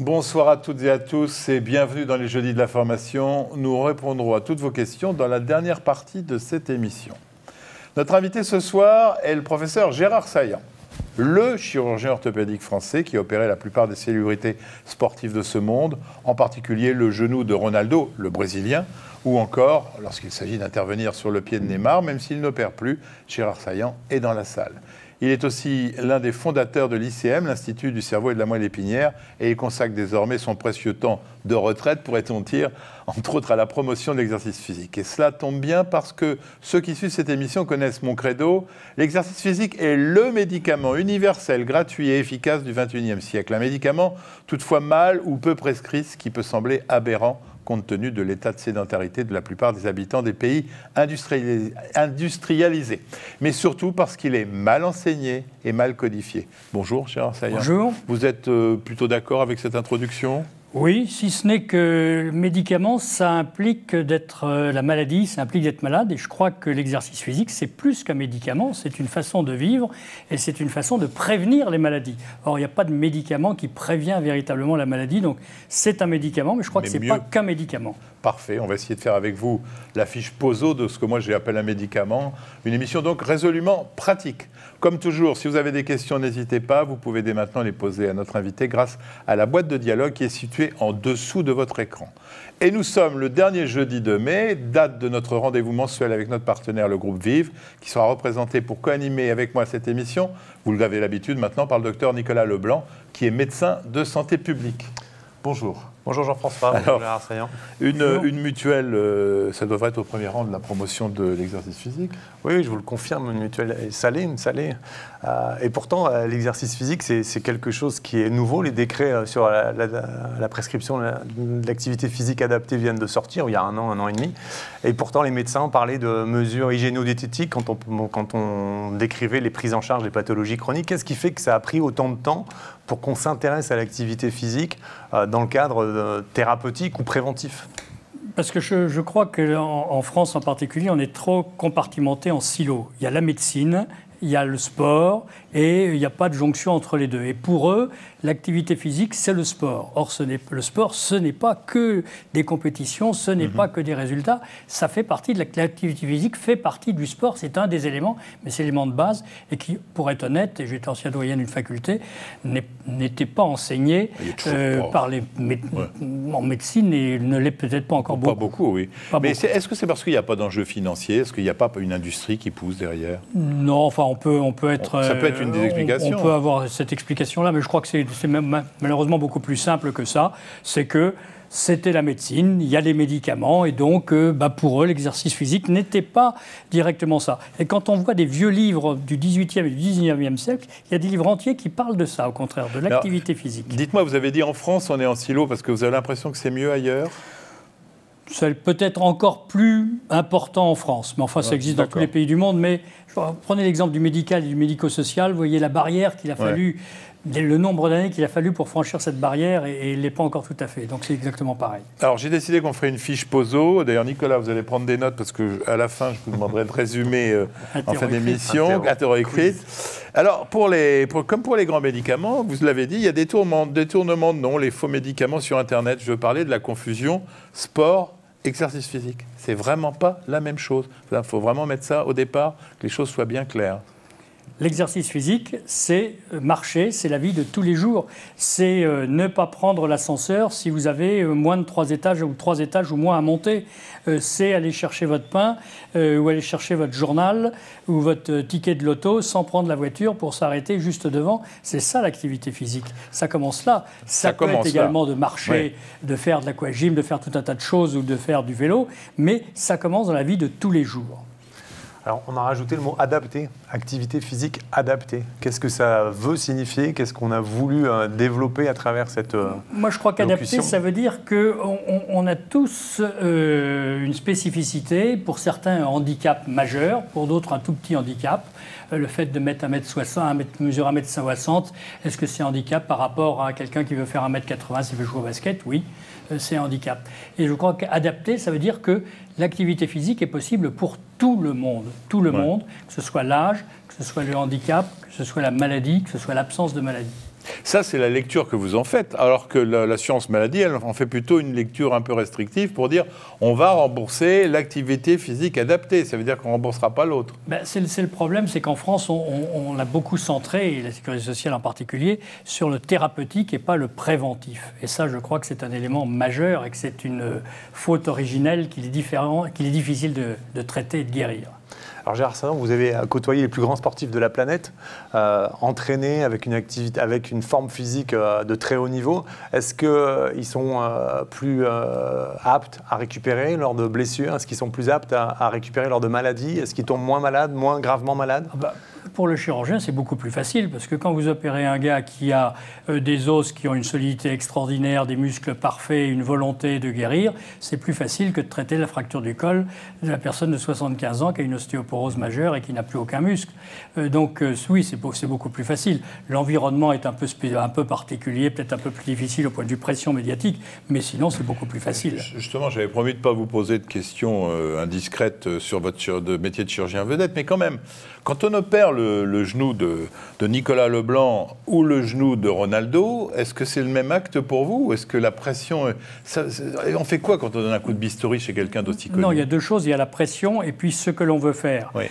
Bonsoir à toutes et à tous et bienvenue dans les Jeudis de la Formation. Nous répondrons à toutes vos questions dans la dernière partie de cette émission. Notre invité ce soir est le professeur Gérard Saillant, le chirurgien orthopédique français qui a opéré la plupart des célébrités sportives de ce monde, en particulier le genou de Ronaldo, le Brésilien, ou encore, lorsqu'il s'agit d'intervenir sur le pied de Neymar, même s'il n'opère plus, Gérard Saillant est dans la salle. Il est aussi l'un des fondateurs de l'ICM, l'Institut du cerveau et de la moelle épinière, et il consacre désormais son précieux temps de retraite, pourrait-on dire, entre autres à la promotion de l'exercice physique. Et cela tombe bien parce que ceux qui suivent cette émission connaissent mon credo. L'exercice physique est le médicament universel, gratuit et efficace du XXIe siècle. Un médicament toutefois mal ou peu prescrit, ce qui peut sembler aberrant compte tenu de l'état de sédentarité de la plupart des habitants des pays industrialisés. Mais surtout parce qu'il est mal enseigné et mal codifié. Bonjour, Gérard Saillant. Bonjour. Vous êtes plutôt d'accord avec cette introduction ? Oui, si ce n'est que le médicament, ça implique d'être la maladie, ça implique d'être malade. Et je crois que l'exercice physique, c'est plus qu'un médicament, c'est une façon de vivre et c'est une façon de prévenir les maladies. Or, il n'y a pas de médicament qui prévient véritablement la maladie. Donc, c'est un médicament, mais je crois que ce n'est pas qu'un médicament. Parfait, on va essayer de faire avec vous la fiche POSO de ce que moi j'appelle un médicament. Une émission donc résolument pratique. Comme toujours, si vous avez des questions, n'hésitez pas. Vous pouvez dès maintenant les poser à notre invité grâce à la boîte de dialogue qui est située en dessous de votre écran. Et nous sommes le dernier jeudi de mai, date de notre rendez-vous mensuel avec notre partenaire, le groupe Vive, qui sera représenté pour co-animer avec moi cette émission. Vous l'avez l'habitude maintenant par le docteur Nicolas Leblanc, qui est médecin de santé publique. Bonjour. Bonjour Jean-François, bonjour Gérard Saillant. Une mutuelle, ça devrait être au premier rang de la promotion de l'exercice physique. Oui, je vous le confirme, une mutuelle salée, une salée. Et pourtant, l'exercice physique, c'est quelque chose qui est nouveau. Les décrets sur la prescription de l'activité physique adaptée viennent de sortir il y a un an et demi. Et pourtant, les médecins parlaient de mesures hygiéno-diététiques quand on décrivait les prises en charge des pathologies chroniques. Qu'est-ce qui fait que ça a pris autant de temps pour qu'on s'intéresse à l'activité physique dans le cadre thérapeutique ou préventif? Parce que je crois qu'en France en particulier, on est trop compartimenté en silos. Il y a la médecine, il y a le sport et il n'y a pas de jonction entre les deux. Et pour eux, l'activité physique, c'est le sport. Or, le sport, ce n'est pas que des compétitions, ce n'est pas que des résultats. Ça fait partie de l'activité physique, fait partie du sport. C'est un des éléments, mais c'est l'élément de base et qui, pour être honnête, et j'étais ancien doyen d'une faculté, n'était pas enseigné par les en médecine et ne l'est peut-être pas encore beaucoup. Pas beaucoup, oui. Mais est-ce que c'est parce qu'il n'y a pas d'enjeu financier? Est-ce qu'il n'y a pas une industrie qui pousse derrière? Non, enfin, on peut être... Ça peut être une des explications. On peut avoir cette explication-là, mais je crois que c'est malheureusement beaucoup plus simple que ça. C'est que c'était la médecine, il y a les médicaments, et donc pour eux, l'exercice physique n'était pas directement ça. Et quand on voit des vieux livres du XVIIIe et du XIXe siècle, il y a des livres entiers qui parlent de ça, au contraire, de l'activité physique. Dites-moi, vous avez dit en France, on est en silo, parce que vous avez l'impression que c'est mieux ailleurs? C'est peut-être encore plus important en France, mais enfin ça existe dans tous les pays du monde. Mais prenez l'exemple du médical et du médico-social, vous voyez la barrière qu'il a fallu, le nombre d'années qu'il a fallu pour franchir cette barrière, et il ne l'est pas encore tout à fait. Donc c'est exactement pareil. Alors j'ai décidé qu'on ferait une fiche POSO. D'ailleurs Nicolas, vous allez prendre des notes parce qu'à la fin je vous demanderai de résumer en fin d'émission, interro-écrite. Alors comme pour les grands médicaments, vous l'avez dit, il y a des détournements de noms, les faux médicaments sur Internet. Je veux parler de la confusion sport, exercice physique. C'est vraiment pas la même chose. Il faut vraiment mettre ça au départ, que les choses soient bien claires. L'exercice physique, c'est marcher, c'est la vie de tous les jours. C'est ne pas prendre l'ascenseur si vous avez moins de 3 étages ou moins à monter. C'est aller chercher votre pain ou aller chercher votre journal ou votre ticket de loto sans prendre la voiture pour s'arrêter juste devant. C'est ça l'activité physique. Ça commence là. Ça peut être également de marcher, de faire de l'aquagym, de faire tout un tas de choses ou de faire du vélo, mais ça commence dans la vie de tous les jours. Alors, on a rajouté le mot adapté, activité physique adaptée. Qu'est-ce que ça veut signifier? Qu'est-ce qu'on a voulu développer à travers cette Moi, je crois qu'adapté, ça veut dire qu'on a tous une spécificité. Pour certains, un handicap majeur, pour d'autres, un tout petit handicap. Le fait de mettre 1m60, mesurer 1m60, est-ce que c'est un handicap par rapport à quelqu'un qui veut faire 1m80 s'il veut jouer au basket? Oui, c'est un handicap. Et je crois qu'adapté, ça veut dire que l'activité physique est possible pour tout le monde. Tout le monde, que ce soit l'âge, que ce soit le handicap, que ce soit la maladie, que ce soit l'absence de maladie. Ça, c'est la lecture que vous en faites, alors que l'assurance maladie, elle en fait plutôt une lecture un peu restrictive pour dire on va rembourser l'activité physique adaptée. Ça veut dire qu'on ne remboursera pas l'autre. Ben, c'est le problème, c'est qu'en France, on a beaucoup centré, et la sécurité sociale en particulier, sur le thérapeutique et pas le préventif. Et ça, je crois que c'est un élément majeur et que c'est une faute originelle qu'il est difficile de traiter et de guérir. Alors Gérard Saillant, vous avez côtoyé les plus grands sportifs de la planète, entraînés avec une forme physique de très haut niveau. Est-ce qu'ils sont plus aptes à récupérer lors de blessures? Est-ce qu'ils sont plus aptes à récupérer lors de maladies? Est-ce qu'ils tombent moins malades, moins gravement malades? Pour le chirurgien, c'est beaucoup plus facile, parce que quand vous opérez un gars qui a des os qui ont une solidité extraordinaire, des muscles parfaits, une volonté de guérir, c'est plus facile que de traiter la fracture du col de la personne de 75 ans qui a une ostéoporose majeure et qui n'a plus aucun muscle. Donc oui, c'est beaucoup plus facile. L'environnement est un peu particulier, peut-être un peu plus difficile au point de vue pression médiatique, mais sinon c'est beaucoup plus facile. Justement, j'avais promis de ne pas vous poser de questions indiscrètes sur votre métier de chirurgien vedette, mais quand même, quand on opère le genou de Nicolas Leblanc ou le genou de Ronaldo, est-ce que c'est le même acte pour vous? Ou est-ce que la pression... on fait quoi quand on donne un coup de bistouri chez quelqu'un d'aussi connu? Non, il y a deux choses. Il y a la pression et puis ce que l'on veut faire. Oui.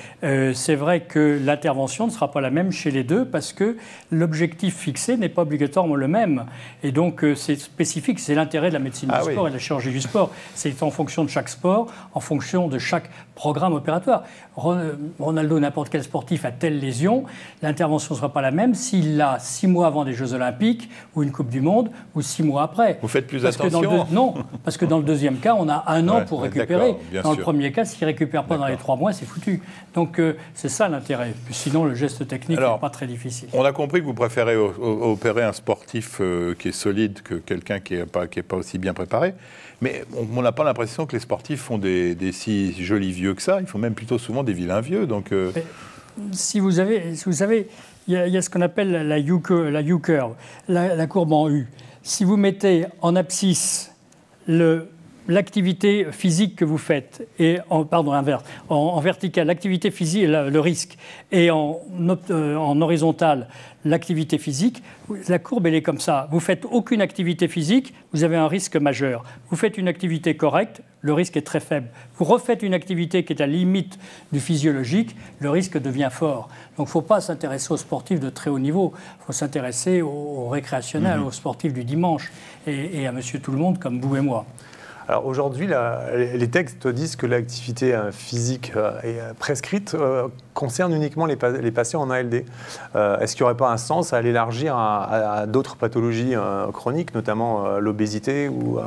C'est vrai que l'intervention ne sera pas la même chez les deux parce que l'objectif fixé n'est pas obligatoirement le même. Et donc, c'est spécifique. C'est l'intérêt de la médecine du sport et de la chirurgie du sport. C'est en fonction de chaque sport, en fonction de chaque programme opératoire. Ronaldo, n'importe quel sportif a telle lésion, l'intervention ne sera pas la même s'il l'a 6 mois avant des Jeux Olympiques ou une Coupe du Monde ou 6 mois après. Vous faites plus attention? Non, parce que dans le deuxième cas, on a 1 an pour récupérer. Dans le premier cas, s'il ne récupère pas dans les 3 mois, c'est foutu. Donc c'est ça l'intérêt. Sinon, le geste technique n'est pas très difficile. On a compris que vous préférez opérer un sportif qui est solide que quelqu'un qui n'est pas aussi bien préparé. Mais on n'a pas l'impression que les sportifs font des si jolis vieux que ça. Ils font même plutôt souvent des vilains vieux. Donc, si vous savez, il y a ce qu'on appelle la U-curve, la courbe en U. Si vous mettez en abscisse l'activité physique que vous faites, et en vertical, l'activité physique, le risque, et en horizontal, l'activité physique, la courbe, elle est comme ça. Vous faites aucune activité physique, vous avez un risque majeur. Vous faites une activité correcte, le risque est très faible. Vous refaites une activité qui est à la limite du physiologique, le risque devient fort. Donc il ne faut pas s'intéresser aux sportifs de très haut niveau, il faut s'intéresser aux récréationnels, aux sportifs du dimanche, et à monsieur tout le monde comme vous et moi. Alors aujourd'hui, les textes disent que l'activité physique est prescrite concerne uniquement les patients en ALD. Est-ce qu'il n'y aurait pas un sens à l'élargir à d'autres pathologies chroniques, notamment l'obésité ou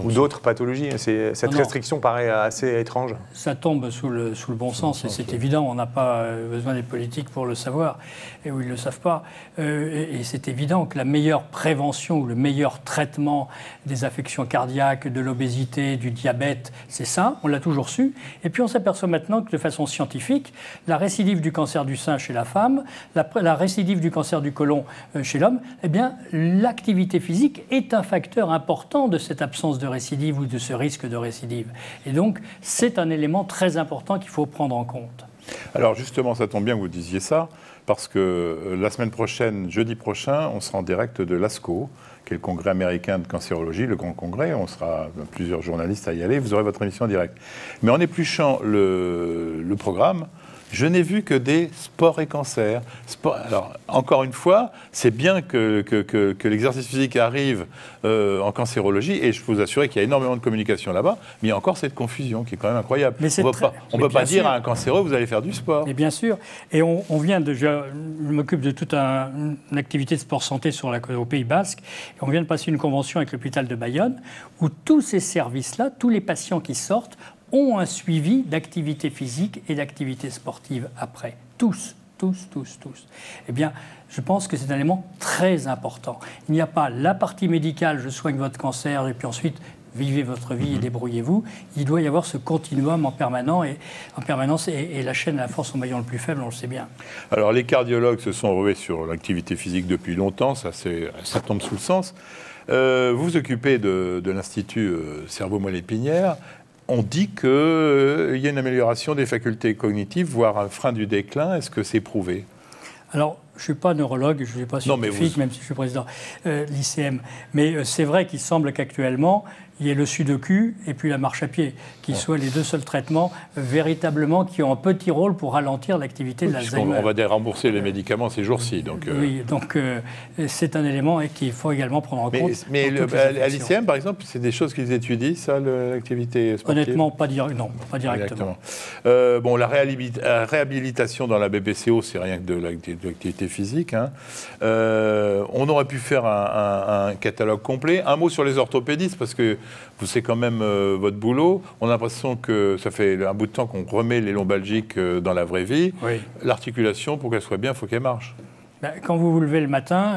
d'autres pathologies? Cette restriction paraît assez étrange. Ça tombe sous le bon sens, et c'est évident. On n'a pas besoin des politiques pour le savoir, et où ils ne le savent pas. Et c'est évident que la meilleure prévention ou le meilleur traitement des affections cardiaques, de l'obésité, du diabète, c'est ça, on l'a toujours su. Et puis on s'aperçoit maintenant que de façon scientifique, la récidive du cancer du sein chez la femme, la récidive du cancer du côlon chez l'homme, eh bien l'activité physique est un facteur important de cette absence de récidive ou de ce risque de récidive. Et donc c'est un élément très important qu'il faut prendre en compte. Alors justement, ça tombe bien que vous disiez ça, parce que la semaine prochaine, jeudi prochain, on sera en direct de l'ASCO, qui est le congrès américain de cancérologie, le grand congrès. On sera plusieurs journalistes à y aller. Vous aurez votre émission en direct. Mais en épluchant le programme, je n'ai vu que des sports et cancers. Alors, encore une fois, c'est bien que l'exercice physique arrive en cancérologie, et je peux vous assurer qu'il y a énormément de communication là-bas, mais il y a encore cette confusion qui est quand même incroyable. On ne peut pas dire à un cancéreux, vous allez faire du sport. Et bien sûr. Et on vient je m'occupe de toute une activité de sport santé au Pays Basque, et on vient de passer une convention avec l'hôpital de Bayonne, où tous ces services-là, tous les patients qui sortent, ont un suivi d'activité physique et d'activité sportive après. Tous. Eh bien, je pense que c'est un élément très important. Il n'y a pas la partie médicale, je soigne votre cancer, et puis ensuite, vivez votre vie et débrouillez-vous. Il doit y avoir ce continuum en permanence, et la chaîne à la force au maillon le plus faible, on le sait bien. Alors, les cardiologues se sont rués sur l'activité physique depuis longtemps, ça tombe sous le sens. Vous vous occupez de l'Institut Cerveau-Moelle-Épinière. On dit qu'il y a une amélioration des facultés cognitives, voire un frein du déclin. Est-ce que c'est prouvé ? Alors, ne suis pas neurologue, je ne suis pas scientifique, même si je suis président de l'ICM. Mais c'est vrai qu'il semble qu'actuellement, il y ait le sudoku et puis la marche à pied, qui soient les deux seuls traitements véritablement qui ont un petit rôle pour ralentir l'activité de l'Alzheimer. On va dérembourser les médicaments ces jours-ci. Oui, donc c'est un élément qu'il faut également prendre en compte. Mais à l'ICM, par exemple, c'est des choses qu'ils étudient, ça, l'activité sportive? Honnêtement, pas directement. Bon, la réhabilitation dans la BPCO, c'est rien que de l'activité physique. Hein. On aurait pu faire un catalogue complet. Un mot sur les orthopédistes, parce que vous savez quand même votre boulot. On a l'impression que ça fait un bout de temps qu'on remet les lombalgiques dans la vraie vie. Oui. L'articulation, pour qu'elle soit bien, il faut qu'elle marche. Quand vous vous levez le matin,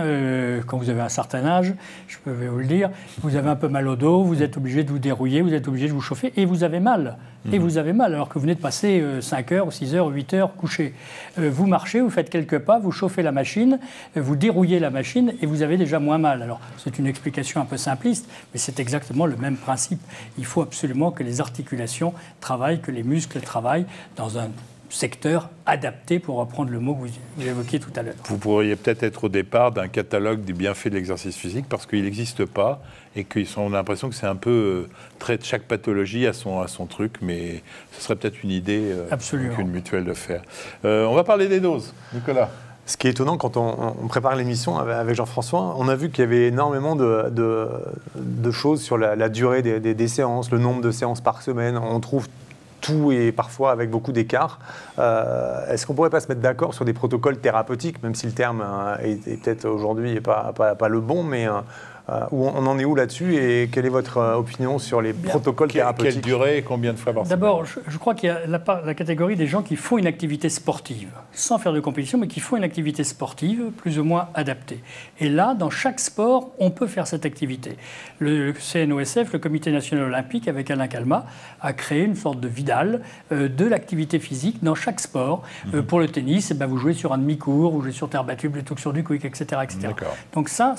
quand vous avez un certain âge, je peux vous le dire, vous avez un peu mal au dos, vous êtes obligé de vous dérouiller, vous êtes obligé de vous chauffer, et vous avez mal. Et vous avez mal, alors que vous venez de passer 5 heures, 6 heures, 8 heures couché. Vous marchez, vous faites quelques pas, vous chauffez la machine, vous dérouillez la machine, et vous avez déjà moins mal. Alors, c'est une explication un peu simpliste, mais c'est exactement le même principe. Il faut absolument que les articulations travaillent, que les muscles travaillent dans un secteur adapté, pour reprendre le mot que vous évoquiez tout à l'heure. Vous pourriez peut-être être au départ d'un catalogue des bienfaits de l'exercice physique, parce qu'il n'existe pas, et qu'on a l'impression que c'est un peu chaque pathologie a son truc, mais ce serait peut-être une idée qu'une mutuelle de faire. On va parler des doses, Nicolas. Ce qui est étonnant, quand on prépare l'émission avec Jean-François, on a vu qu'il y avait énormément de choses sur la durée des séances, le nombre de séances par semaine. On trouve tout et parfois avec beaucoup d'écart. Est-ce qu'on ne pourrait pas se mettre d'accord sur des protocoles thérapeutiques, même si le terme est peut-être aujourd'hui pas le bon, mais on en est où là-dessus et quelle est votre opinion sur les protocoles thérapeutiques? Quelle durée et combien de fois par semaine? D'abord, je crois qu'il y a la catégorie des gens qui font une activité sportive, sans faire de compétition, mais qui font une activité sportive plus ou moins adaptée. Et là, dans chaque sport, on peut faire cette activité. Le CNOSF, le Comité national olympique, avec Alain Calmat, a créé une sorte de Vidal de l'activité physique dans chaque sport. Pour le tennis, vous jouez sur un demi-court, vous jouez sur terre battue plutôt que sur du quick, etc. Donc ça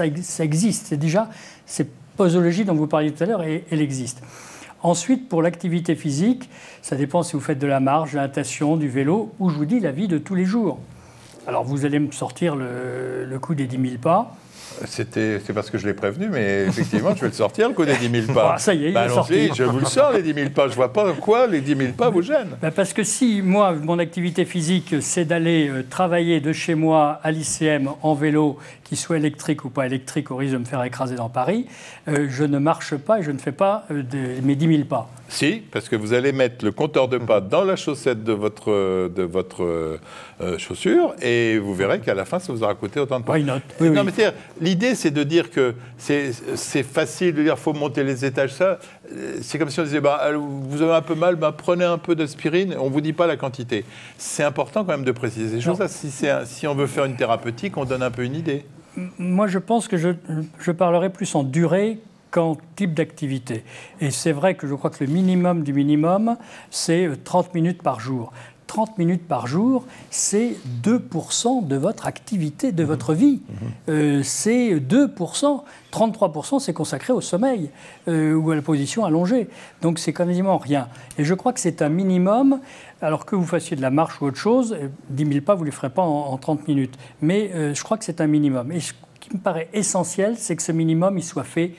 existe. C'est déjà, cette posologie dont vous parliez tout à l'heure, elle existe. Ensuite, pour l'activité physique, ça dépend si vous faites de la marche, de la natation, du vélo, ou je vous dis la vie de tous les jours. Alors vous allez me sortir le coup des 10 000 pas. C'est parce que je l'ai prévenu, mais effectivement, je vais le sortir, le coup des 10 000 pas. Ça y est, il est sorti. Je vous le sors, les 10 000 pas. Je ne vois pas quoi les 10 000 pas vous gênent. Parce que si, moi, mon activité physique, c'est d'aller travailler de chez moi à l'ICM en vélo, qu'il soit électrique ou pas électrique, au risque de me faire écraser dans Paris, je ne marche pas et je ne fais pas mes 10 000 pas. Si, parce que vous allez mettre le compteur de pas dans la chaussette de votre chaussure et vous verrez qu'à la fin, ça vous aura coûté autant de pas. Why not? Oui, non, mais l'idée, c'est de dire que c'est facile de dire qu'il faut monter les étages. Ça, c'est comme si on disait vous avez un peu mal, prenez un peu d'aspirine. On ne vous dit pas la quantité. C'est important quand même de préciser ces choses-là. Si on veut faire une thérapeutique, on donne un peu une idée. Moi, je pense que je parlerai plus en durée qu'en type d'activité. Et c'est vrai que je crois que le minimum du minimum, c'est 30 minutes par jour. 30 minutes par jour, c'est 2% de votre activité, de votre vie. C'est 2%. 33%, c'est consacré au sommeil ou à la position allongée. Donc, c'est quasiment rien. Et je crois que c'est un minimum, alors que vous fassiez de la marche ou autre chose, 10 000 pas, vous ne les ferez pas en 30 minutes. Mais je crois que c'est un minimum. Et ce qui me paraît essentiel, c'est que ce minimum, il soit fait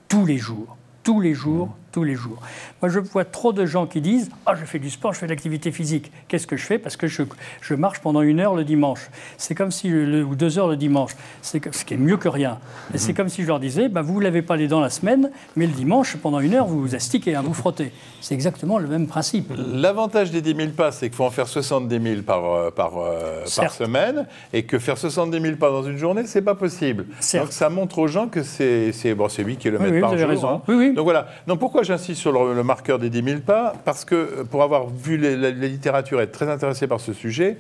tous les jours. Tous les jours, tous les jours. Moi, je vois trop de gens qui disent « Ah, je fais du sport, je fais de l'activité physique. » Qu'est-ce que je fais? Parce que je marche pendant 1 heure le dimanche. C'est comme si, ou 2 heures le dimanche. Ce qui est mieux que rien. Et c'est comme si je leur disais vous ne lavez pas les dents la semaine, mais le dimanche, pendant 1 heure, vous vous astiquez, vous frottez. C'est exactement le même principe. L'avantage des 10 000 pas, c'est qu'il faut en faire 70 000 par semaine, et que faire 70 000 pas dans une journée, c'est pas possible. Certes. Donc ça montre aux gens que c'est 8 km par jour. Raison. Oui. Donc voilà. Donc pourquoi j'insiste sur le marqueur des 10 000 pas? Parce que pour avoir vu la littérature être très intéressée par ce sujet,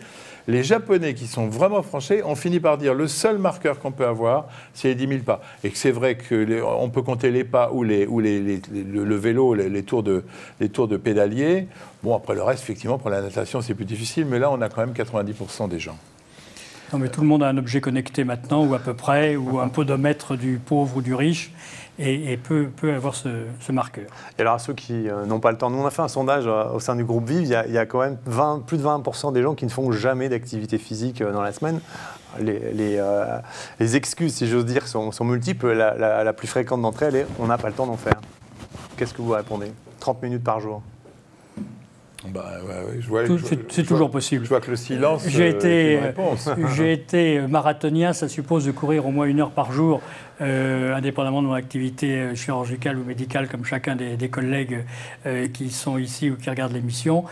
les Japonais qui sont vraiment franchis ont fini par dire le seul marqueur qu'on peut avoir, c'est les 10 000 pas. Et que c'est vrai qu'on peut compter les pas ou le vélo, les tours de pédalier. Bon, après le reste, effectivement, pour la natation, c'est plus difficile, mais là, on a quand même 90% des gens. Non, mais tout le monde a un objet connecté maintenant, ou à peu près, ou un podomètre du pauvre ou du riche, et peut avoir ce marqueur. Et alors, à ceux qui n'ont pas le temps, nous, on a fait un sondage au sein du groupe Vive. Il y a quand même plus de 20% des gens qui ne font jamais d'activité physique dans la semaine. Les excuses, si j'ose dire, sont multiples. La plus fréquente d'entre elles est « on n'a pas le temps d'en faire ». Qu'est-ce que vous répondez? 30 minutes par jour. C'est toujours possible. Je vois que le silence J'ai j'ai été marathonien, ça suppose de courir au moins 1 heure par jour, indépendamment de mon activité chirurgicale ou médicale, comme chacun des collègues qui sont ici ou qui regardent l'émission.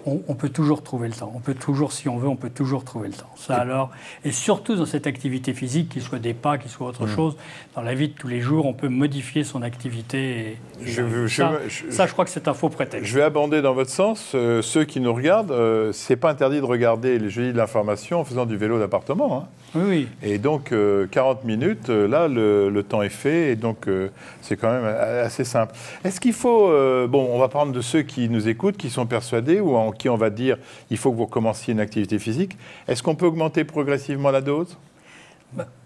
On peut toujours trouver le temps. On peut toujours, si on veut, on peut toujours trouver le temps. Ça alors, et surtout dans cette activité physique, qu'il soit des pas, qu'il soit autre chose, dans la vie de tous les jours, on peut modifier son activité. Ça, je crois que c'est un faux prétexte. Je vais abonder dans votre sens. Ceux qui nous regardent, c'est pas interdit de regarder les jeudis de l'information en faisant du vélo d'appartement. Hein. Oui. Et donc, 40 minutes, là, le temps est fait, et donc c'est quand même assez simple. Est-ce qu'il faut... on va prendre de ceux qui nous écoutent, qui sont persuadés, ou en qui on va dire il faut que vous recommenciez une activité physique. Est-ce qu'on peut augmenter progressivement la dose ?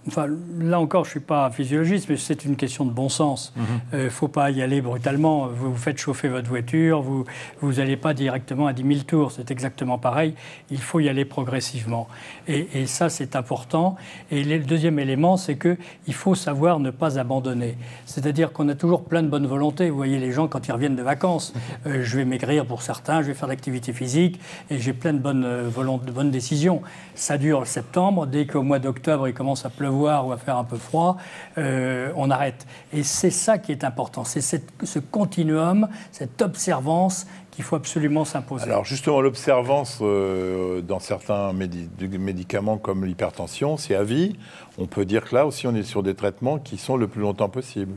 Enfin, là encore, je ne suis pas physiologiste, mais c'est une question de bon sens. Il ne faut pas y aller brutalement. Vous faites chauffer votre voiture, vous n'allez pas directement à 10 000 tours. C'est exactement pareil. Il faut y aller progressivement. Et ça, c'est important. Et le deuxième élément, c'est qu'il faut savoir ne pas abandonner. C'est-à-dire qu'on a toujours plein de bonne volonté. Vous voyez les gens quand ils reviennent de vacances. Je vais maigrir pour certains, je vais faire de l'activité physique, et j'ai plein de bonnes décisions. Ça dure septembre. Dès qu'au mois d'octobre, il commence à pleuvoir ou à faire un peu froid, on arrête. Et c'est ça qui est important, c'est ce continuum, cette observance qu'il faut absolument s'imposer. Alors justement, l'observance dans certains médicaments comme l'hypertension, c'est à vie. On peut dire que là aussi, on est sur des traitements qui sont le plus longtemps possible.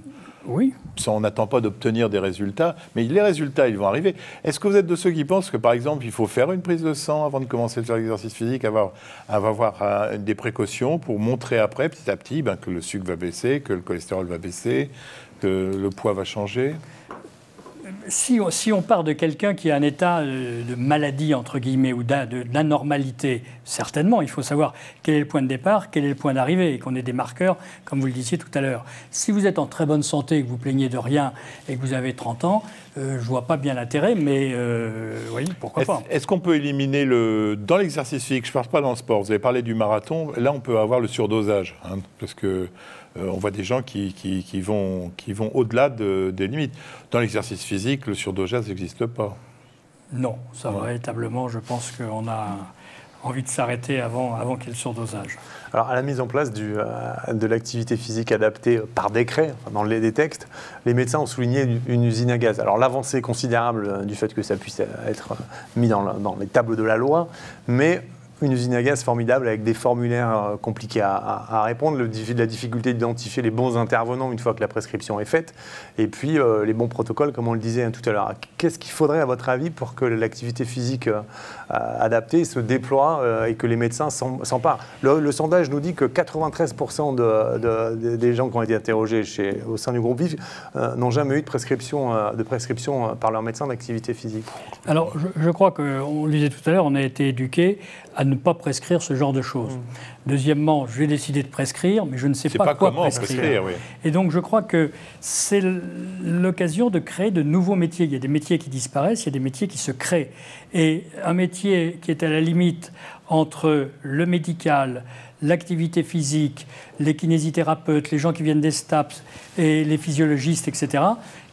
Oui. Ça, on n'attend pas d'obtenir des résultats, mais les résultats, ils vont arriver. Est-ce que vous êtes de ceux qui pensent que, par exemple, il faut faire une prise de sang avant de commencer à faire l'exercice physique, avoir des précautions pour montrer après, petit à petit, que le sucre va baisser, que le cholestérol va baisser, que le poids va changer ? Si on part de quelqu'un qui a un état de maladie, entre guillemets, ou d'anormalité, certainement, il faut savoir quel est le point de départ, quel est le point d'arrivée, et qu'on ait des marqueurs, comme vous le disiez tout à l'heure. Si vous êtes en très bonne santé, que vous plaignez de rien, et que vous avez 30 ans, je ne vois pas bien l'intérêt, mais oui, pourquoi pas. Est-ce qu'on peut éliminer dans l'exercice physique, je ne parle pas dans le sport, vous avez parlé du marathon, là on peut avoir le surdosage, parce que on voit des gens qui vont au-delà des limites. Dans l'exercice physique, le surdosage n'existe pas. Non, ça véritablement, je pense qu'on a envie de s'arrêter avant qu'il y ait le surdosage. Alors, à la mise en place de l'activité physique adaptée par décret, dans des textes, les médecins ont souligné une usine à gaz. Alors, l'avancée considérable du fait que ça puisse être mis dans les tables de la loi, mais une usine à gaz formidable avec des formulaires compliqués à répondre, la difficulté d'identifier les bons intervenants une fois que la prescription est faite, et puis les bons protocoles, comme on le disait tout à l'heure. Qu'est-ce qu'il faudrait, à votre avis, pour que l'activité physique adaptée se déploie et que les médecins s'emparent ? Le sondage nous dit que 93% des gens qui ont été interrogés au sein du groupe Vive n'ont jamais eu de prescription par leur médecin d'activité physique. Alors, je crois qu'on le disait tout à l'heure, on a été éduqués à ne pas prescrire ce genre de choses. Deuxièmement, je vais décider de prescrire, mais je ne sais pas quoi prescrire. Oui. Et donc, je crois que c'est l'occasion de créer de nouveaux métiers. Il y a des métiers qui disparaissent, il y a des métiers qui se créent. Et un métier qui est à la limite entre le médical, l'activité physique, les kinésithérapeutes, les gens qui viennent des STAPS et les physiologistes, etc.,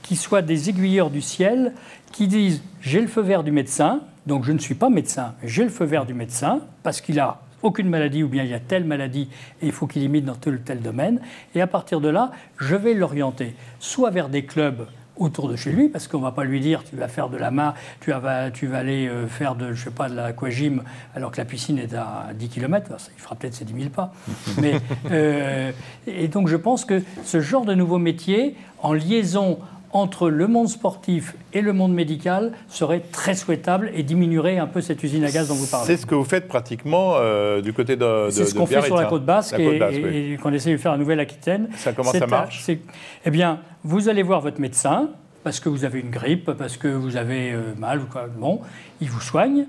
qui soient des aiguilleurs du ciel, qui disent « j'ai le feu vert du médecin », donc je ne suis pas médecin, j'ai le feu vert du médecin parce qu'il a aucune maladie ou bien il y a telle maladie et il faut qu'il imite dans tel ou tel domaine. Et à partir de là, je vais l'orienter soit vers des clubs autour de chez lui, parce qu'on ne va pas lui dire tu vas faire de la main, tu vas aller faire de l'aquagym alors que la piscine est à 10 km, il fera peut-être ses 10 000 pas. Mais, et donc je pense que ce genre de nouveau métier, en liaison entre le monde sportif et le monde médical serait très souhaitable et diminuerait un peu cette usine à gaz dont vous parlez. C'est ce que vous faites pratiquement du côté de C'est ce qu'on fait sur la côte basque oui. et qu'on essaie de faire à Nouvelle-Aquitaine. Comment ça marche ? Eh bien, vous allez voir votre médecin parce que vous avez une grippe, parce que vous avez mal ou quoi. Bon, il vous soigne.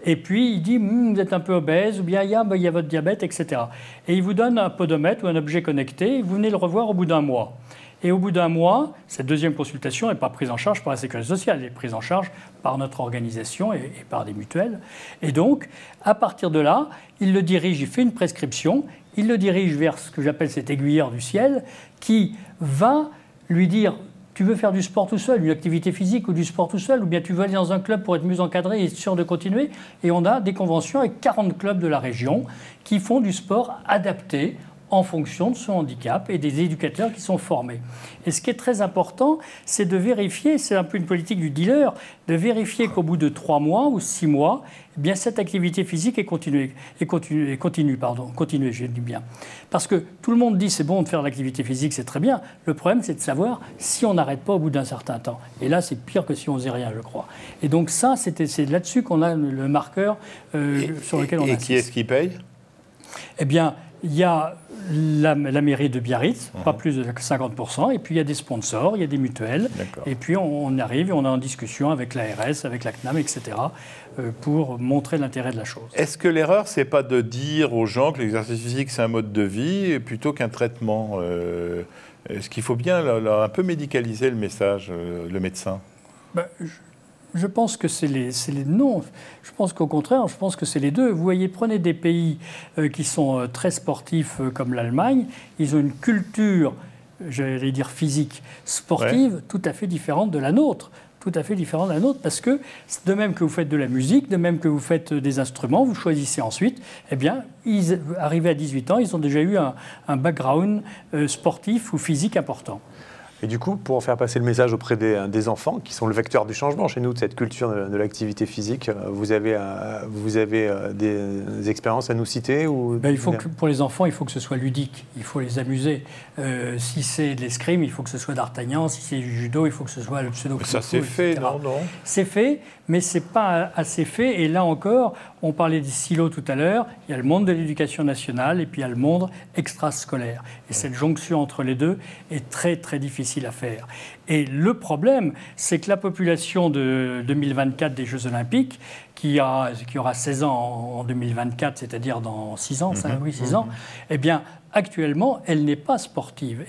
Et puis, il dit, vous êtes un peu obèse, ou bien il y a votre diabète, etc. Et il vous donne un podomètre ou un objet connecté, et vous venez le revoir au bout d'un mois. Et au bout d'un mois, cette deuxième consultation n'est pas prise en charge par la Sécurité sociale, elle est prise en charge par notre organisation et par des mutuelles. Et donc, à partir de là, il le dirige, il fait une prescription, il le dirige vers ce que j'appelle cette aiguilleur du ciel, qui va lui dire, tu veux faire du sport tout seul, une activité physique ou du sport tout seul, ou bien tu veux aller dans un club pour être mieux encadré et être sûr de continuer. Et on a des conventions avec 40 clubs de la région qui font du sport adapté en fonction de son handicap et des éducateurs qui sont formés. Et ce qui est très important, c'est de vérifier, c'est un peu une politique du dealer, de vérifier qu'au bout de 3 mois ou 6 mois, eh bien, cette activité physique est continue, je dis bien. Parce que tout le monde dit c'est bon de faire de l'activité physique, c'est très bien. Le problème, c'est de savoir si on n'arrête pas au bout d'un certain temps. Et là, c'est pire que si on faisait rien, je crois. Et donc ça, c'est là-dessus qu'on a le marqueur sur lequel on insiste. Et qui est-ce qui paye ? Eh bien, il y a la mairie de Biarritz, pas plus de 50%, et puis il y a des sponsors, il y a des mutuelles, et puis on arrive et on est en discussion avec l'ARS, avec la CNAM, etc., pour montrer l'intérêt de la chose. Est-ce que l'erreur, c'est pas de dire aux gens que l'exercice physique, c'est un mode de vie, plutôt qu'un traitement Est-ce qu'il faut bien un peu médicaliser le message, le médecin ? Je pense que c'est les non. Je pense qu'au contraire, je pense que c'est les deux. Vous voyez, prenez des pays qui sont très sportifs comme l'Allemagne. Ils ont une culture, j'allais dire physique, sportive, tout à fait différente de la nôtre. Tout à fait différente de la nôtre, parce que de même que vous faites de la musique, de même que vous faites des instruments, vous choisissez ensuite, eh bien, arrivés à 18 ans, ils ont déjà eu un background sportif ou physique important. Et du coup, pour faire passer le message auprès des enfants, qui sont le vecteur du changement chez nous, de cette culture de l'activité physique, vous avez des expériences à nous citer ou... Pour les enfants, il faut que ce soit ludique, il faut les amuser. Si c'est de l'escrime, il faut que ce soit d'Artagnan, si c'est du judo, il faut que ce soit le pseudo. Ça c'est fait, non ? C'est fait, mais ce n'est pas assez fait. Et là encore, on parlait des silos tout à l'heure, il y a le monde de l'éducation nationale et puis il y a le monde extrascolaire. Et cette jonction entre les deux est très très difficile à faire. Et le problème, c'est que la population de 2024 des Jeux Olympiques, qui aura 16 ans en 2024, c'est-à-dire dans 6 ans, 6 ans, eh bien, actuellement, elle n'est pas sportive.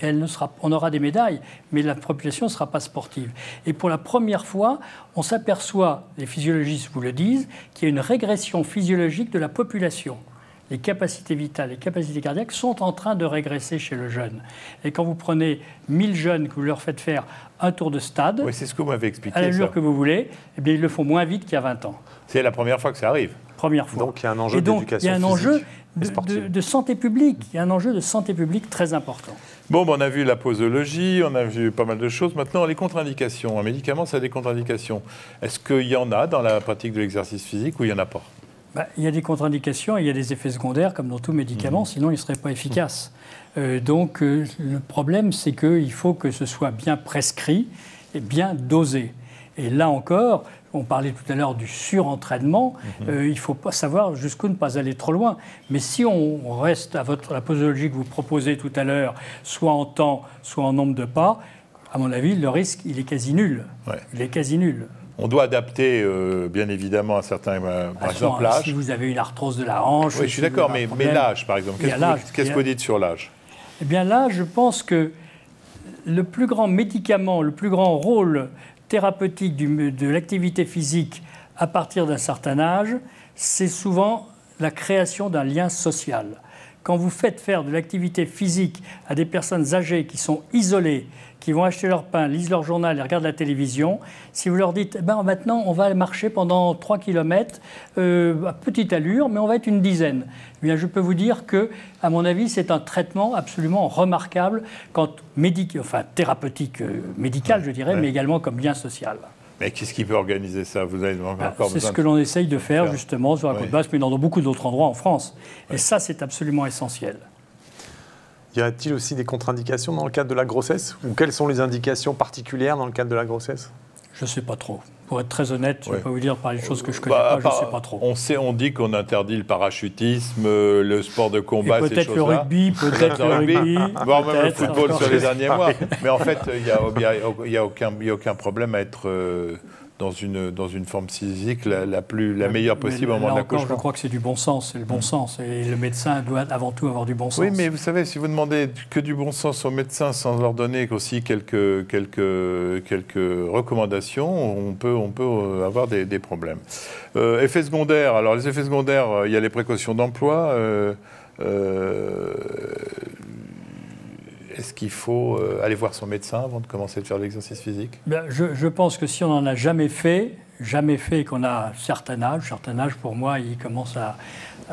On aura des médailles, mais la population ne sera pas sportive. Et pour la première fois, on s'aperçoit, les physiologistes vous le disent, qu'il y a une régression physiologique de la population. Les capacités vitales, les capacités cardiaques sont en train de régresser chez le jeune. Et quand vous prenez 1000 jeunes, que vous leur faites faire un tour de stade, c'est ce que vous m'avez expliqué, à l'allure que vous voulez, eh bien, ils le font moins vite qu'il y a 20 ans. C'est la première fois que ça arrive. Première fois. Donc il y a un enjeu d'éducation physique. Il y a un enjeu de santé publique. Il y a un enjeu de santé publique très important. Bon, on a vu la posologie, on a vu pas mal de choses. Maintenant, les contre-indications. Un médicament, ça a des contre-indications. Est-ce qu'il y en a dans la pratique de l'exercice physique ou il n'y en a pas ? Il y a des contre-indications et il y a des effets secondaires, comme dans tout médicament, sinon il ne serait pas efficace. Donc le problème, c'est qu'il faut que ce soit bien prescrit et bien dosé. Et là encore, on parlait tout à l'heure du surentraînement, il ne faut pas savoir jusqu'où ne pas aller trop loin. Mais si on reste à la posologie que vous proposez tout à l'heure, soit en temps, soit en nombre de pas, à mon avis, le risque, il est quasi nul. Il est quasi nul. On doit adapter, bien évidemment, à certains, par exemple, l'âge. Si vous avez une arthrose de la hanche... Oui, je suis d'accord, mais l'âge, par exemple. Qu'est-ce que vous dites sur l'âge ? Eh bien là, je pense que le plus grand médicament, le plus grand rôle thérapeutique de l'activité physique à partir d'un certain âge, c'est souvent la création d'un lien social. Quand vous faites faire de l'activité physique à des personnes âgées qui sont isolées, qui vont acheter leur pain, lisent leur journal et regardent la télévision, si vous leur dites maintenant on va marcher pendant 3 km à petite allure, mais on va être une dizaine, eh bien, je peux vous dire que, à mon avis, c'est un traitement absolument remarquable, thérapeutique, médical, je dirais, mais également comme lien social. Mais qu'est-ce qui peut organiser ça ? Vous avez encore c'est ce que l'on essaye de faire justement sur la Côte Basque, mais dans beaucoup d'autres endroits en France. Et ça, c'est absolument essentiel. Y a-t-il aussi des contre-indications dans le cadre de la grossesse ? Ou quelles sont les indications particulières dans le cadre de la grossesse ? Je ne sais pas trop. Pour être très honnête, je ne vais pas vous dire par les choses que je ne connais pas, je ne sais pas trop. On dit qu'on interdit le parachutisme, le sport de combat, et ces choses-là. Peut-être le rugby, voire même le football sur les derniers mois. Mais en fait, il n'y a aucun problème à être dans une forme physique la meilleure possible au moment de l'accouchement. Je crois que c'est du bon sens, c'est le bon sens. Et le médecin doit avant tout avoir du bon sens. Oui, mais vous savez, si vous demandez que du bon sens aux médecins sans leur donner aussi quelques recommandations, on peut avoir des problèmes. Effets secondaires. Alors, les effets secondaires, il y a les précautions d'emploi. Est-ce qu'il faut aller voir son médecin avant de commencer à faire de l'exercice physique? Je pense que si on n'en a jamais fait et qu'on a un certain âge pour moi, il commence à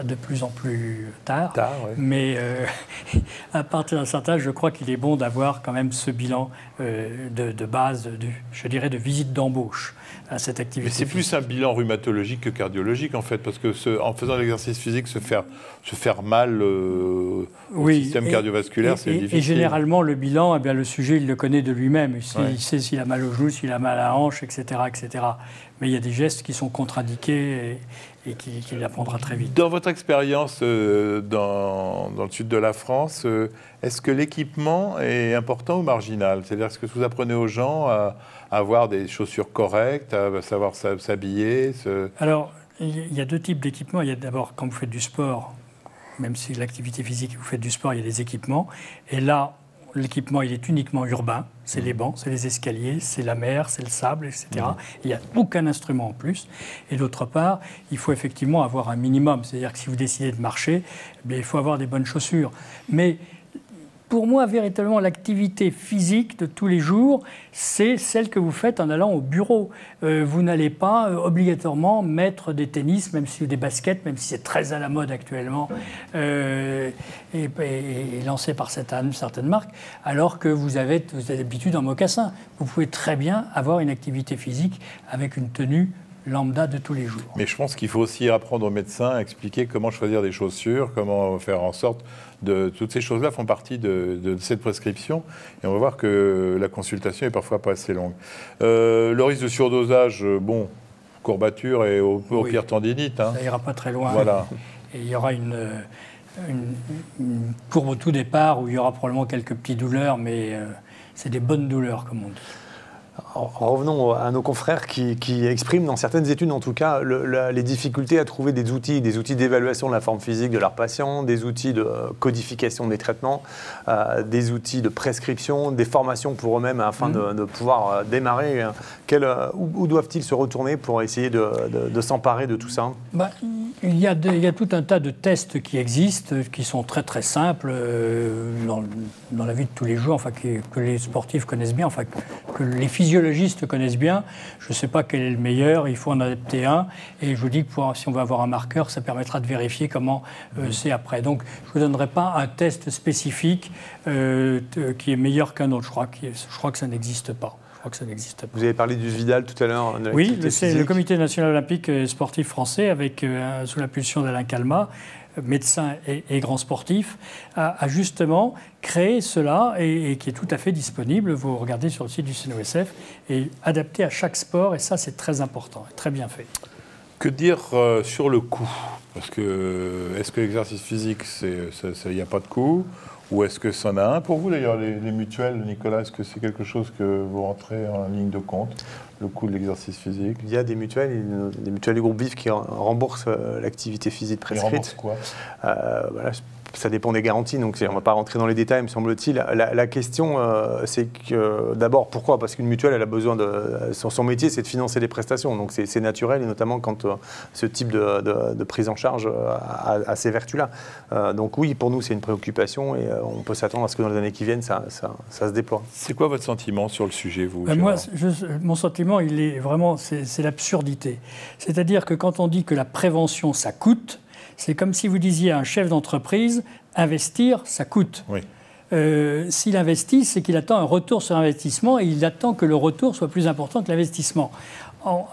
de plus en plus tard. Oui. Mais à partir d'un certain âge, je crois qu'il est bon d'avoir quand même ce bilan de base, je dirais, de visite d'embauche à cette activité. Mais c'est plus un bilan rhumatologique que cardiologique, en fait, parce que en faisant l'exercice physique, se faire mal au système cardiovasculaire, c'est difficile. Et généralement, le bilan, eh bien, le sujet, il le connaît de lui-même. Il sait s'il a mal au genou, s'il a mal à la hanche, etc., etc. Mais il y a des gestes qui sont contre-indiqués et qu'il apprendra très vite. Dans votre expérience dans le sud de la France, est-ce que l'équipement est important ou marginal? C'est-à-dire, est-ce que vous apprenez aux gens à avoir des chaussures correctes, à savoir s'habiller Alors, il y a deux types d'équipements. Il y a d'abord, quand vous faites du sport, même si l'activité physique, vous faites du sport, il y a des équipements. Et là, l'équipement, il est uniquement urbain. C'est les bancs, c'est les escaliers, c'est la mer, c'est le sable, etc. Il n'y a aucun instrument en plus. Et d'autre part, il faut effectivement avoir un minimum. C'est-à-dire que si vous décidez de marcher, eh bien, il faut avoir des bonnes chaussures. Mais pour moi, véritablement, l'activité physique de tous les jours, c'est celle que vous faites en allant au bureau. Vous n'allez pas obligatoirement mettre des tennis, même si des baskets, même si c'est très à la mode actuellement, et lancé par certaines marques, alors que vous avez l'habitude en mocassin. Vous pouvez très bien avoir une activité physique avec une tenue lambda de tous les jours. Mais je pense qu'il faut aussi apprendre aux médecins à expliquer comment choisir des chaussures, comment faire en sorte de... Toutes ces choses-là font partie de cette prescription. Et on va voir que la consultation est parfois pas assez longue. Le risque de surdosage, courbature et au pire tendinite. Ça ira pas très loin. Voilà. Et il y aura une courbe au tout départ où il y aura probablement quelques petites douleurs, mais c'est des bonnes douleurs, comme on dit. Revenons à nos confrères qui expriment, dans certaines études en tout cas, les difficultés à trouver des outils d'évaluation de la forme physique de leurs patients, des outils de codification des traitements, des outils de prescription, des formations pour eux-mêmes afin de pouvoir démarrer. Où doivent-ils se retourner pour essayer de s'emparer de tout ça? Il y a tout un tas de tests qui existent, qui sont très très simples dans la vie de tous les jours, enfin, que les sportifs connaissent bien, enfin, que les physiologistes connaissent bien. Je ne sais pas quel est le meilleur, il faut en adapter un. Et je vous dis que si on veut avoir un marqueur, ça permettra de vérifier comment c'est après. Donc je ne vous donnerai pas un test spécifique qui est meilleur qu'un autre. Je crois que ça n'existe pas. Vous avez parlé du Vidal tout à l'heure. Oui, c'est le Comité national olympique et sportif français, avec, sous l'impulsion d'Alain Calmat, médecin et grand sportif, a justement créé cela et qui est tout à fait disponible. Vous regardez sur le site du CNOSF et adapté à chaque sport, et ça c'est très important, très bien fait. Que dire sur le coût? Parce que est-ce que l'exercice physique, il n'y a pas de coût? Ou est-ce que ça en a un pour vous d'ailleurs, les mutuelles, Nicolas? Est-ce que c'est quelque chose que vous rentrez en ligne de compte, le coût de l'exercice physique? Il y a des mutuelles du groupe VIF qui remboursent l'activité physique prescrite. Ils remboursent quoi? Ça dépend des garanties, donc on ne va pas rentrer dans les détails, me semble-t-il. La question, c'est que d'abord, pourquoi? Parce qu'une mutuelle, elle a besoin son métier, c'est de financer les prestations, donc c'est naturel, et notamment quand ce type de prise en charge a ces vertus-là. Donc oui, pour nous, c'est une préoccupation, et on peut s'attendre à ce que dans les années qui viennent, ça se déploie. C'est quoi votre sentiment sur le sujet, vous? Moi, mon sentiment, il est vraiment, c'est l'absurdité. C'est-à-dire que quand on dit que la prévention, ça coûte, c'est comme si vous disiez à un chef d'entreprise, investir, ça coûte. Oui. S'il investit, c'est qu'il attend un retour sur investissement et il attend que le retour soit plus important que l'investissement. En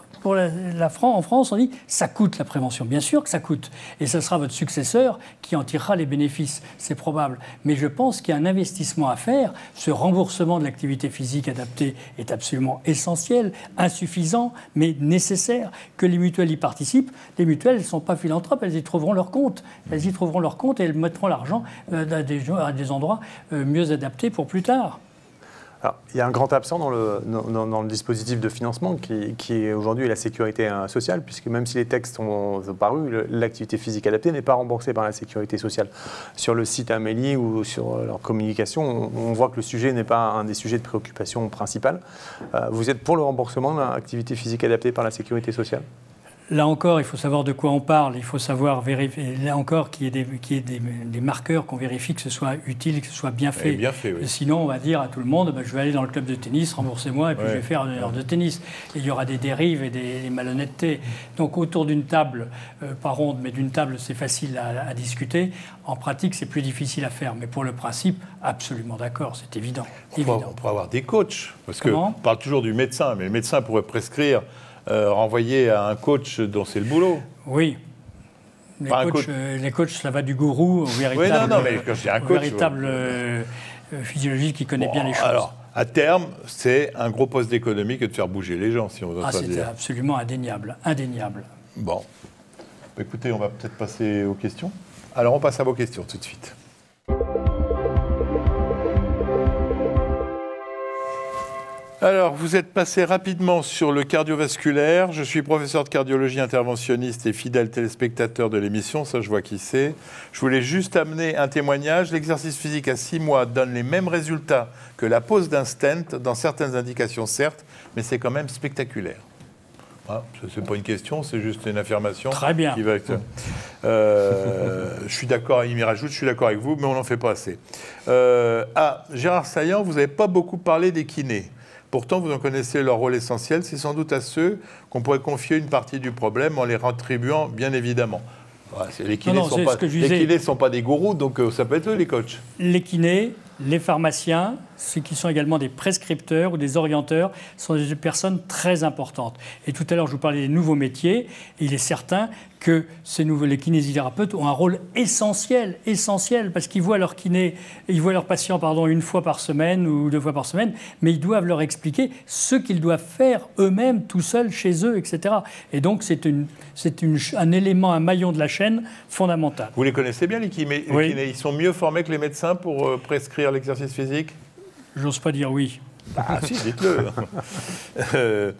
France, on dit ça coûte la prévention. Bien sûr que ça coûte. Et ce sera votre successeur qui en tirera les bénéfices. C'est probable. Mais je pense qu'il y a un investissement à faire. Ce remboursement de l'activité physique adaptée est absolument essentiel, insuffisant, mais nécessaire. Que les mutuelles y participent. Les mutuelles ne sont pas philanthropes, elles y trouveront leur compte. Elles y trouveront leur compte et elles mettront l'argent à des endroits mieux adaptés pour plus tard. Alors, il y a un grand absent dans le dispositif de financement qui est aujourd'hui la sécurité sociale, puisque même si les textes ont paru, l'activité physique adaptée n'est pas remboursée par la sécurité sociale. Sur le site Amélie ou sur leur communication, on voit que le sujet n'est pas un des sujets de préoccupation principale. Vous êtes pour le remboursement de l'activité physique adaptée par la sécurité sociale ? Là encore, il faut savoir de quoi on parle. Il faut savoir vérifier. Là encore, qu'il y ait des marqueurs qu'on vérifie que ce soit utile, que ce soit bien fait. Bien fait, oui. Sinon, on va dire à tout le monde, je vais aller dans le club de tennis, remboursez-moi, et puis je vais faire une heure de tennis. Et il y aura des dérives et des malhonnêtetés. Donc autour d'une table, pas ronde, mais d'une table, c'est facile à discuter. En pratique, c'est plus difficile à faire. Mais pour le principe, absolument d'accord, c'est évident. On pourrait avoir des coachs. Parce qu'on parle toujours du médecin, mais le médecin pourrait prescrire. Renvoyer à un coach dont c'est le boulot. Oui. Les coachs, ça va du gourou au véritable, mais quand je dis un coach, physiologie qui connaît bien les choses. Alors, à terme, c'est un gros poste d'économie que de faire bouger les gens, si on veut pas dire. C'est absolument indéniable. Bon. Écoutez, on va peut-être passer aux questions. Alors, on passe à vos questions tout de suite. Alors, vous êtes passé rapidement sur le cardiovasculaire. Je suis professeur de cardiologie interventionniste et fidèle téléspectateur de l'émission, ça je vois qui c'est. Je voulais juste amener un témoignage. L'exercice physique à 6 mois donne les mêmes résultats que la pose d'un stent, dans certaines indications certes, mais c'est quand même spectaculaire. Ah, ce n'est pas une question, c'est juste une affirmation. Très bien. Qui va être, je suis d'accord, il m'y rajoute, je suis d'accord avec vous, mais on n'en fait pas assez. Gérard Saillant, vous n'avez pas beaucoup parlé des kinés. Pourtant, vous en connaissez leur rôle essentiel. C'est sans doute à ceux qu'on pourrait confier une partie du problème en les rétribuant, bien évidemment. Les kinés ne sont pas des gourous, donc ça peut être eux, les coachs. Les kinés, les pharmaciens, ceux qui sont également des prescripteurs ou des orienteurs, sont des personnes très importantes. Et tout à l'heure, je vous parlais des nouveaux métiers. Et il est certain que les kinésithérapeutes ont un rôle essentiel, parce qu'ils voient leur kiné, ils voient leurs patients, une fois par semaine ou 2 fois par semaine, mais ils doivent leur expliquer ce qu'ils doivent faire eux-mêmes, tout seuls, chez eux, etc. Et donc, c'est un élément, un maillon de la chaîne fondamental. Vous les connaissez bien, les kinés? Oui. Ils sont mieux formés que les médecins pour prescrire l'exercice physique? J'ose pas dire oui. Ah si, dites-le.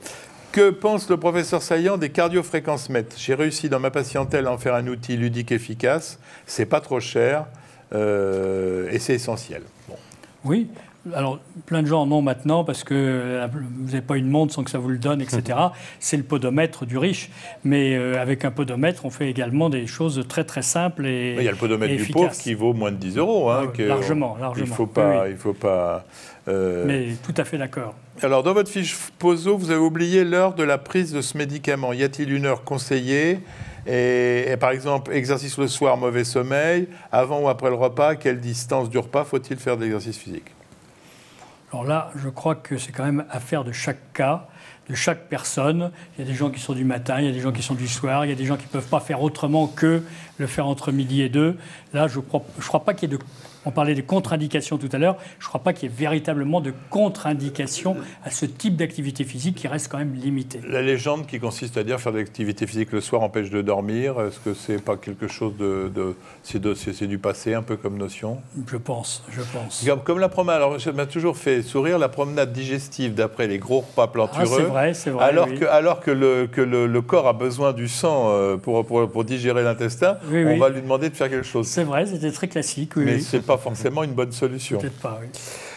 Que pense le professeur Saillant des cardiofréquences-mètres? J'ai réussi dans ma patientèle à en faire un outil ludique efficace. C'est pas trop cher et c'est essentiel. Bon. Oui. Alors, plein de gens en ont maintenant parce que vous n'avez pas une montre sans que ça vous le donne, etc. C'est le podomètre du riche. Mais avec un podomètre, on fait également des choses très, très simples et il y a le podomètre du pauvre qui vaut moins de 10 €. Hein, largement. Il faut pas... Mais tout à fait d'accord. Alors, dans votre fiche POSO, vous avez oublié l'heure de la prise de ce médicament. Y a-t-il une heure conseillée ? Et par exemple, exercice le soir, mauvais sommeil, avant ou après le repas, quelle distance du repas faut-il faire de l'exercice physique ? Alors là, je crois que c'est quand même affaire de chaque cas, de chaque personne. Il y a des gens qui sont du matin, il y a des gens qui sont du soir, il y a des gens qui ne peuvent pas faire autrement que le faire entre midi et 2. Là, je crois pas qu'il y ait de... On parlait de contre-indications tout à l'heure. Je ne crois pas qu'il y ait véritablement de contre-indication à ce type d'activité physique qui reste quand même limité. La légende qui consiste à dire faire de l'activité physique le soir empêche de dormir, est-ce que c'est pas quelque chose c'est du passé un peu comme notion? Je pense. Comme la promenade, alors ça m'a toujours fait sourire, la promenade digestive d'après les gros repas plantureux. C'est vrai. Alors que le corps a besoin du sang pour digérer l'intestin, on va lui demander de faire quelque chose. C'est vrai, c'était très classique. Oui, mais c'est pas forcément une bonne solution. Peut-être pas, oui.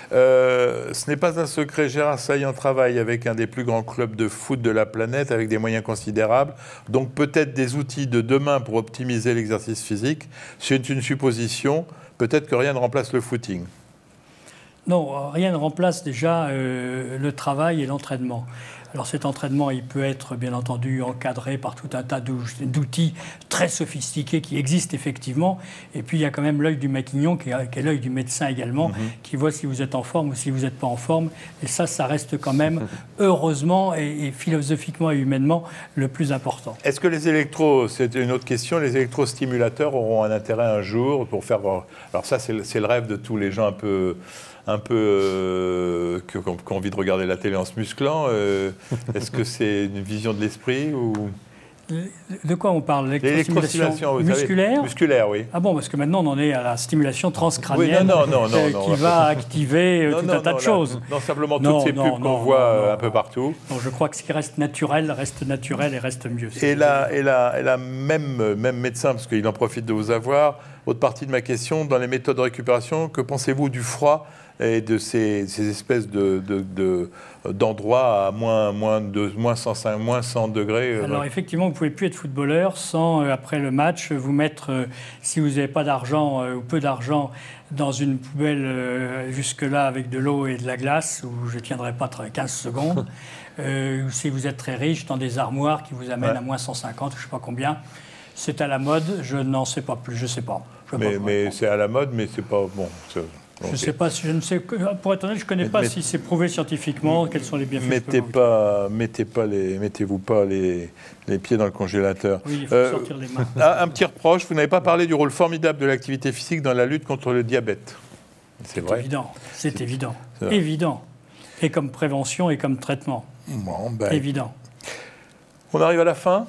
Ce n'est pas un secret, Gérard Saillant travaille avec un des plus grands clubs de foot de la planète avec des moyens considérables, donc peut-être des outils de demain pour optimiser l'exercice physique. C'est une supposition, peut-être que rien ne remplace le footing. Non, rien ne remplace déjà le travail et l'entraînement. Alors cet entraînement, il peut être bien entendu encadré par tout un tas d'outils très sophistiqués qui existent effectivement. Et puis il y a quand même l'œil du maquignon qui est l'œil du médecin également, qui voit si vous êtes en forme ou si vous n'êtes pas en forme. Et ça reste quand même, heureusement et philosophiquement et humainement, le plus important. Est-ce que c'est une autre question, les électrostimulateurs auront un intérêt un jour pour faire... Alors ça, c'est le rêve de tous les gens qui ont envie de regarder la télé en se musclant. Est-ce que c'est une vision de l'esprit ou... De quoi on parle? L'électrostimulation musculaire? Musculaire, oui. Ah bon, parce que maintenant on en est à la stimulation transcrânienne qui va activer tout un tas de choses. Non, simplement toutes ces pubs qu'on voit un peu partout. Non, je crois que ce qui reste naturel et reste mieux. Et là, même médecin, parce qu'il en profite de vous avoir, autre partie de ma question, dans les méthodes de récupération, que pensez-vous du froid et de ces espèces d'endroits à moins 100 degrés? Alors effectivement, vous ne pouvez plus être footballeur sans, après le match, vous mettre, si vous n'avez pas d'argent ou peu d'argent, dans une poubelle jusque-là avec de l'eau et de la glace, où je ne tiendrai pas 15 secondes. Si vous êtes très riche, dans des armoires qui vous amènent à moins 150, je ne sais pas combien. C'est à la mode, je n'en sais pas plus, je ne sais pas. Mais c'est à la mode, mais c'est pas bon. Je ne sais pas, pour être honnête, je ne connais pas si c'est prouvé scientifiquement, quels sont les bienfaits. Mettez-vous pas les pieds dans le congélateur. Oui, il faut sortir les mains. Un petit reproche, vous n'avez pas parlé du rôle formidable de l'activité physique dans la lutte contre le diabète. C'est vrai. C'est évident. Évident. Et comme prévention et comme traitement. Évident. On arrive à la fin.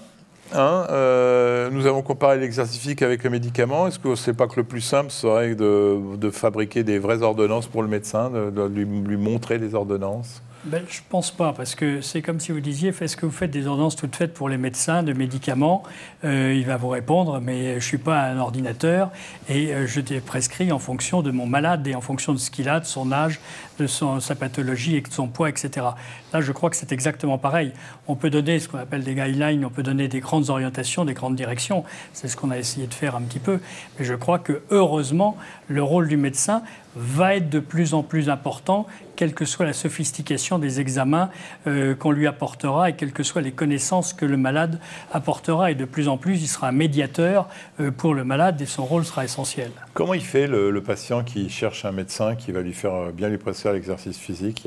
Nous avons comparé l'exercice physique avec le médicament. Est-ce que ce n'est pas que le plus simple serait de fabriquer des vraies ordonnances pour le médecin, de lui montrer des ordonnances? Je ne pense pas, parce que c'est comme si vous disiez, est-ce que vous faites des ordonnances toutes faites pour les médecins de médicaments? Il va vous répondre, mais je ne suis pas un ordinateur et je te prescris en fonction de mon malade et en fonction de ce qu'il a, de son âge, de sa pathologie et de son poids, etc. Là, je crois que c'est exactement pareil. On peut donner ce qu'on appelle des guidelines, on peut donner des grandes orientations, des grandes directions. C'est ce qu'on a essayé de faire un petit peu. Mais je crois que, heureusement, le rôle du médecin va être de plus en plus important, quelle que soit la sophistication des examens qu'on lui apportera et quelles que soient les connaissances que le malade apportera. Et de plus en plus, il sera un médiateur pour le malade et son rôle sera essentiel. Comment il fait le patient qui cherche un médecin qui va lui faire bien lui prescrire l'exercice physique? Il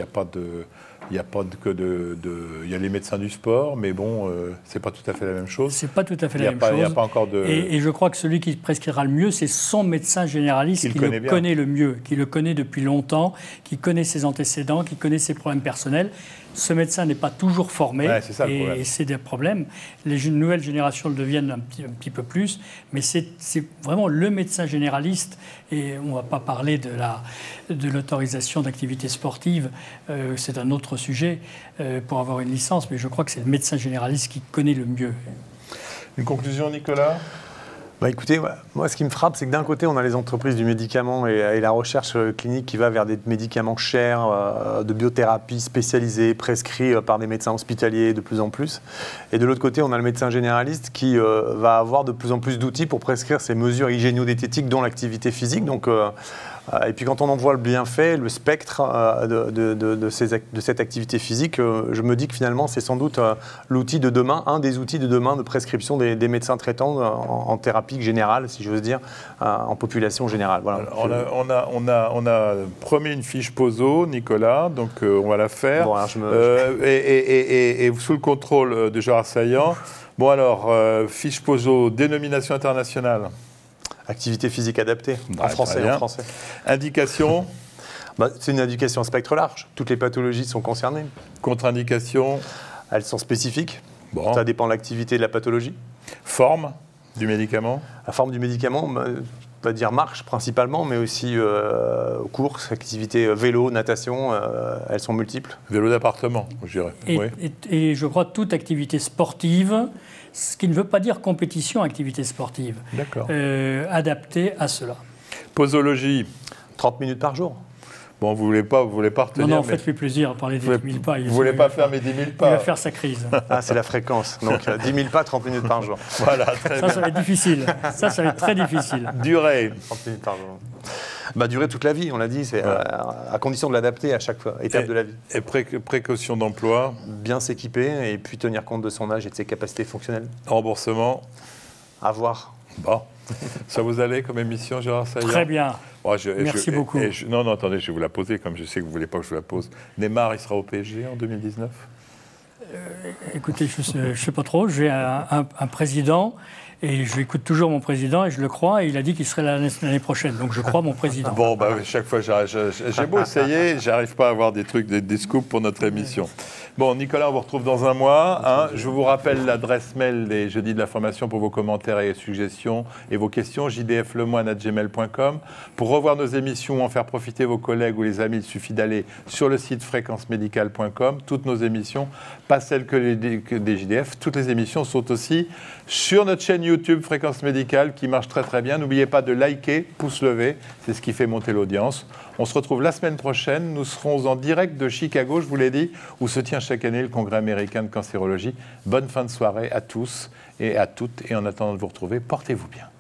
y a les médecins du sport, mais bon, c'est pas tout à fait la même chose. C'est pas tout à fait la même chose. Il n'y a pas encore de... Et je crois que celui qui prescrira le mieux, c'est son médecin généraliste qui le connaît le mieux, qui le connaît depuis longtemps, qui connaît ses antécédents, qui connaît ses problèmes personnels. Ce médecin n'est pas toujours formé, et c'est des problèmes. Les nouvelles générations le deviennent un petit peu plus, mais c'est vraiment le médecin généraliste, et on ne va pas parler de l'autorisation d'activité sportive, c'est un autre sujet pour avoir une licence, mais je crois que c'est le médecin généraliste qui connaît le mieux. Une conclusion, Nicolas ? Écoutez, moi, ce qui me frappe, c'est que d'un côté, on a les entreprises du médicament et la recherche clinique qui va vers des médicaments chers, de biothérapie spécialisée, prescrits par des médecins hospitaliers de plus en plus. Et de l'autre côté, on a le médecin généraliste qui va avoir de plus en plus d'outils pour prescrire ces mesures hygiéno-diététiques, dont l'activité physique. Donc, et puis quand on en voit le bienfait, le spectre de cette activité physique, je me dis que finalement c'est sans doute l'outil de demain, un des outils de demain de prescription des médecins traitants en thérapie générale, si j'ose dire, en population générale. Voilà. Alors, on a promis une fiche POSO, Nicolas, donc on va la faire. Bon, alors et sous le contrôle de Gérard Saillant. Bon alors, fiche POSO, dénomination internationale. Activité physique adaptée, en français. Indication? C'est une indication à spectre large. Toutes les pathologies sont concernées. Contre-indication? Elles sont spécifiques. Bon. Ça dépend de l'activité et de la pathologie. Forme du médicament? La forme du médicament, on va dire marche principalement, mais aussi course, activité vélo, natation, elles sont multiples. Vélo d'appartement, je dirais. Et je crois toute activité sportive, ce qui ne veut pas dire compétition, activité sportive, adaptée à cela. Posologie? 30 minutes par jour. Bon, vous voulez pas retenir... Non, faites-lui plaisir, parler des 10 000 pas. Vous ne voulez pas faire mes 10 000 pas? Il va faire sa crise. C'est la fréquence. Donc 10 000 pas, 30 minutes par jour. Voilà, très bien. Ça va être difficile. Ça va être très difficile. Durée? 30 minutes par jour. Durée toute la vie, on l'a dit, c'est à condition de l'adapter à chaque étape de la vie. Et précaution d'emploi? Bien s'équiper et puis tenir compte de son âge et de ses capacités fonctionnelles. Remboursement? À voir. Bon. Ça vous allait comme émission, Gérard Saillant? Très bien. Merci beaucoup. Non, attendez, je vais vous la poser, comme je sais que vous ne voulez pas que je vous la pose. Neymar, il sera au PSG en 2019? Écoutez, je ne sais pas trop. J'ai un président Et je écoute toujours mon président et je le crois. Et il a dit qu'il serait là l'année prochaine. Donc je crois mon président. Bon, bah, chaque fois, j'ai beau essayer, j'arrive pas à avoir des trucs, des scoops pour notre émission. Bon, Nicolas, on vous retrouve dans un mois. Hein. Je vous rappelle l'adresse mail des Jeudis de l'information pour vos commentaires et suggestions et vos questions, jdflemoine@gmail.com. Pour revoir nos émissions ou en faire profiter vos collègues ou les amis, il suffit d'aller sur le site fréquencemédicale.com. Toutes nos émissions, pas celles que des JDF, toutes les émissions sont aussi sur notre chaîne YouTube Fréquence Médicale qui marche très très bien. N'oubliez pas de liker, pouce levé, c'est ce qui fait monter l'audience. On se retrouve la semaine prochaine. Nous serons en direct de Chicago, je vous l'ai dit, où se tient chaque année le Congrès américain de cancérologie. Bonne fin de soirée à tous et à toutes. Et en attendant de vous retrouver, portez-vous bien.